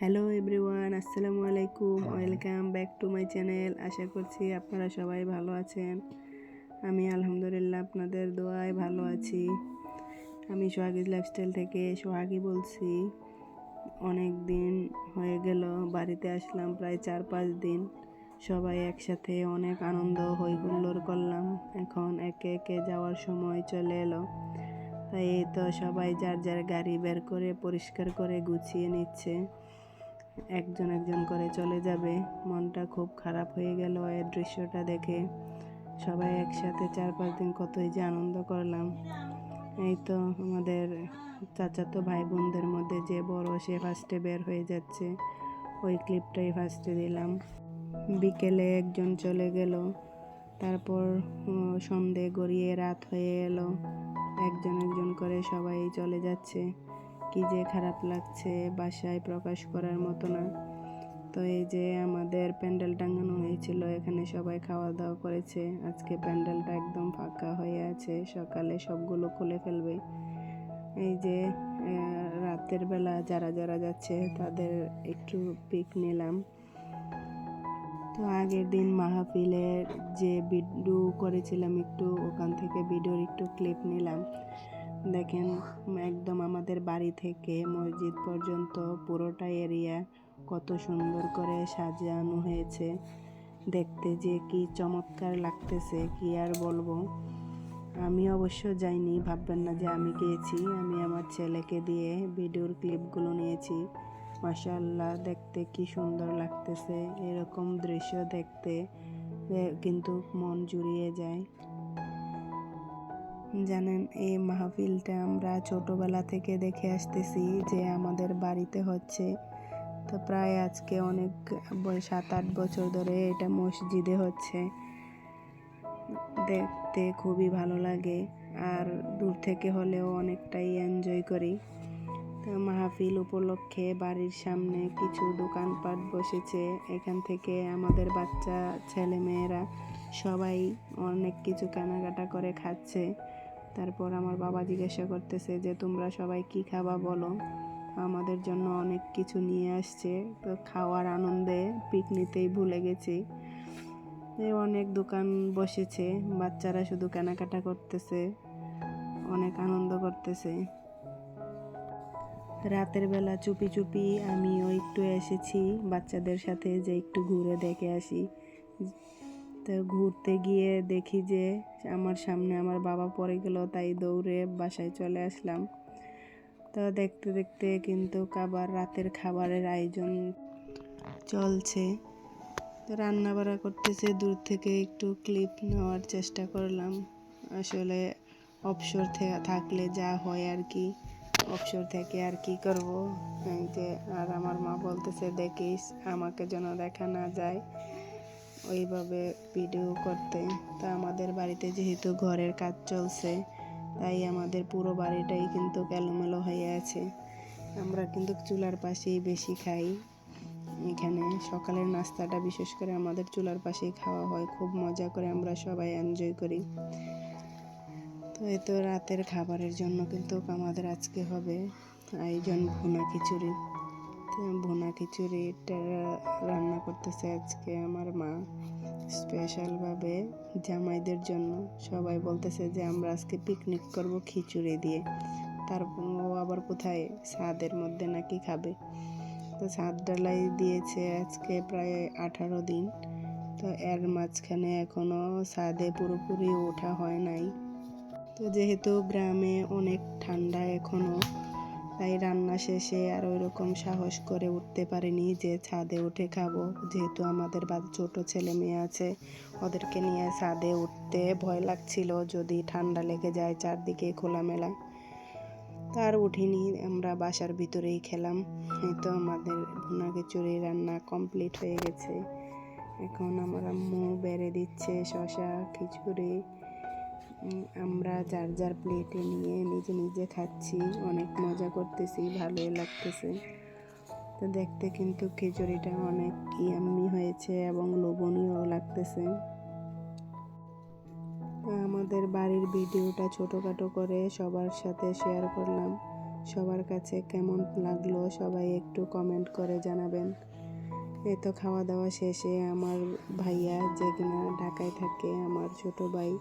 Hello everyone, আসসালামু আলাইকুম। Welcome back to my channel. আশা করছি আপনারা সবাই ভালো আছেন। আমি আলহামদুলিল্লাহ আপনাদের দোয়ায় ভালো আছি। আমি সোহাগীজ লাইফস্টাইল থেকে সোহাগী বলছি। অনেক দিন হয়ে গেল, বাড়িতে আসলাম প্রায় 4-5 দিন। সবাই একসাথে অনেক আনন্দ হইহুল্লোড় করলাম। এখন একে একে যাওয়ার সময় চলে এলো। তাই এই তো সবাই যার যার গাড়ি বের করে পরিষ্কার করে গুছিয়ে নিচ্ছে। একজন একজন করে চলে যাবে। মনটা খুব খারাপ হয়ে গেল এই দৃশ্যটা দেখে। সবাই একসাথে 4-5 দিন কতই যে আনন্দ করলাম। এই তো আমাদের চাচাতো ভাই বোনদের মধ্যে যে বড়, সে ফার্স্টে বের হয়ে যাচ্ছে। ওই ক্লিপটাই ফার্স্টে দিলাম। বিকেলে একজন চলে গেল। তারপর সন্ধে গড়িয়ে রাত হয়ে এলো। একজন একজন করে সবাই চলে যাচ্ছে। কি যে খারাপ লাগছে, বাসায় প্রকাশ করার মতো না। তো এই যে আমাদের প্যান্ডেল টাঙানো হয়েছিল, এখানে সবাই খাওয়া দাওয়া করেছে। আজকে প্যান্ডেলটা একদম ফাঁকা হয়ে আছে, সকালে সবগুলো খুলে ফেলবে। এই যে রাতের বেলা যারা যারা যাচ্ছে তাদের একটু পিক নিলাম। তো আগের দিন মাহফিলের যে ভিডিও করেছিলাম, একটু ওখান থেকে ভিডিওর একটু ক্লিপ নিলাম। দেখেন, একদম আমাদের বাড়ি থেকে মসজিদ পর্যন্ত পুরোটা এরিয়া কত সুন্দর করে সাজানো হয়েছে। দেখতে যে কি চমৎকার লাগতেছে, কি আর বলবো। আমি অবশ্য যাইনি, ভাববেন না যে আমি গিয়েছি। আমি আমার ছেলেকে দিয়ে ভিডিওর ক্লিপগুলো নিয়েছি। মাশাআল্লাহ, দেখতে কি সুন্দর লাগতেছে। এরকম দৃশ্য দেখতে কিন্তু মন জুড়িয়ে যায়। জানেন, এই মাহফিলটা আমরা ছোটবেলা থেকে দেখে আসতেছি যে আমাদের বাড়িতে হচ্ছে। তো প্রায় আজকে অনেক 7-8 বছর ধরে এটা মসজিদে হচ্ছে। দেখতে খুবই ভালো লাগে, আর দূর থেকে হলেও অনেকটাই এনজয় করি। তো মাহফিল উপলক্ষে বাড়ির সামনে কিছু দোকানপাট বসেছে। এখান থেকে আমাদের বাচ্চা ছেলে মেয়েরা সবাই অনেক কিছু কেনাকাটা করে খাচ্ছে। তারপর আমার বাবা জিজ্ঞাসা করতেছে যে তোমরা সবাই কি খাবা বলো। আমাদের জন্য অনেক কিছু নিয়ে আসছে। তো খাওয়ার আনন্দে পিকনিকতেই ভুলে গেছি। অনেক দোকান বসেছে, বাচ্চারা শুধু কেনাকাটা করতেছে, অনেক আনন্দ করতেছে। রাতের বেলা চুপি চুপি আমিও একটু এসেছি বাচ্চাদের সাথে, যে একটু ঘুরে দেখে আসি। তো ঘুরতে গিয়ে দেখি যে আমার সামনে আমার বাবা পড়ে গেল, তাই দৌড়ে বাসায় চলে আসলাম। তো দেখতে দেখতে কিন্তু আবার রাতের খাবারের আয়োজন চলছে। তো রান্না বাড়া করতেছে, দূর থেকে একটু ক্লিপ নেওয়ার চেষ্টা করলাম। আসলে অবসর থাকলে যা হয় আর কি, অবসর থেকে আর কি করব। এই যে আর আমার মা বলতেছে দেখিস আমাকে যেন দেখা না যায় ওইভাবে ভিডিও করতে। তা আমাদের বাড়িতে যেহেতু ঘরের কাজ চলছে, তাই আমাদের পুরো বাড়িটাই কিন্তু এলোমেলো হয়ে আছে। আমরা কিন্তু চুলার পাশেই বেশি খাই। এখানে সকালের নাস্তাটা বিশেষ করে আমাদের চুলার পাশেই খাওয়া হয়, খুব মজা করে আমরা সবাই এনজয় করি। তো এই তো রাতের খাবারের জন্য কিন্তু আমাদের আজকে হবে আয়োজন ভুনা খিচুড়ি। তো ভুনা খিচুড়িটা রান্না করতেছে আজকে আমার মা স্পেশালভাবে জামাইদের জন্য। সবাই বলতেছে যে আমরা আজকে পিকনিক করব খিচুড়ি দিয়ে। তারপর ও আবার কোথায় ছাদের মধ্যে নাকি খাবে। তো ছাদ ডালাই দিয়েছে আজকে প্রায় 18 দিন। তো এর মাঝখানে এখনো ছাদে পুরোপুরি ওঠা হয় নাই। তো যেহেতু গ্রামে অনেক ঠান্ডা এখনো, তাই রান্না শেষে আর ওইরকম সাহস করে উঠতে পারিনি যে ছাদে উঠে খাবো। যেহেতু আমাদের ছোট ছেলে মেয়ে আছে, ওদেরকে নিয়ে ছাদে উঠতে ভয় লাগছিল, যদি ঠান্ডা লেগে যায় চারদিকে খোলামেলা। তার উঠিনি, আমরা বাসার ভিতরেই খেলাম। এই তো আমাদের ভুনা খিচুড়ি রান্না কমপ্লিট হয়ে গেছে। এখন আমার আম্মু বেড়ে দিচ্ছে শসা খিচুড়ি। আমরা যার যার প্লেটে নিয়ে নিজে নিজে খাচ্ছি, অনেক মজা করতেছি, ভালোই লাগতেছে। তো দেখতে কিন্তু খিচুড়িটা অনেক ইয়াম্মি হয়েছে এবং লোভনীয় লাগতেছে। আমাদের বাড়ির ভিডিওটা ছোটোখাটো করে সবার সাথে শেয়ার করলাম। সবার কাছে কেমন লাগলো সবাই একটু কমেন্ট করে জানাবেন। এই তো খাওয়া দাওয়া শেষে আমার ভাইয়া যে কিনা ঢাকায় থাকে, আমার ছোট ভাই,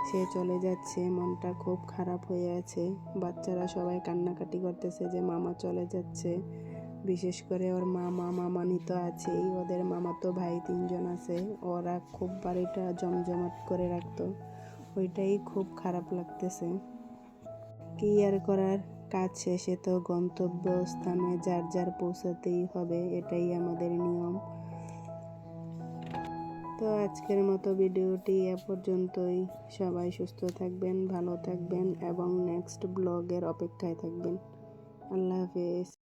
সে চলে যাচ্ছে। মনটা খুব খারাপ হয়ে আছে। বাচ্চারা সবাই কান্নাকাটি করতেছে যে মামা চলে যাচ্ছে। বিশেষ করে ওর মামা মামানি তো আছেই, ওদের মামাতো ভাই 3জন আছে। ওরা খুব বাড়িটা জমজমাট করে রাখতো, ওইটাই খুব খারাপ লাগতেছে। কি আর করার, কাজ শেষে তো গন্তব্যস্থানে যার যার পৌঁছাতেই হবে, এটাই আমাদের নিয়ম। তো আজকের মতো ভিডিওটি এ পর্যন্তই। সবাই সুস্থ থাকবেন, ভালো থাকবেন এবং নেক্সট ব্লগের অপেক্ষায় থাকবেন। আল্লাহ হাফেজ।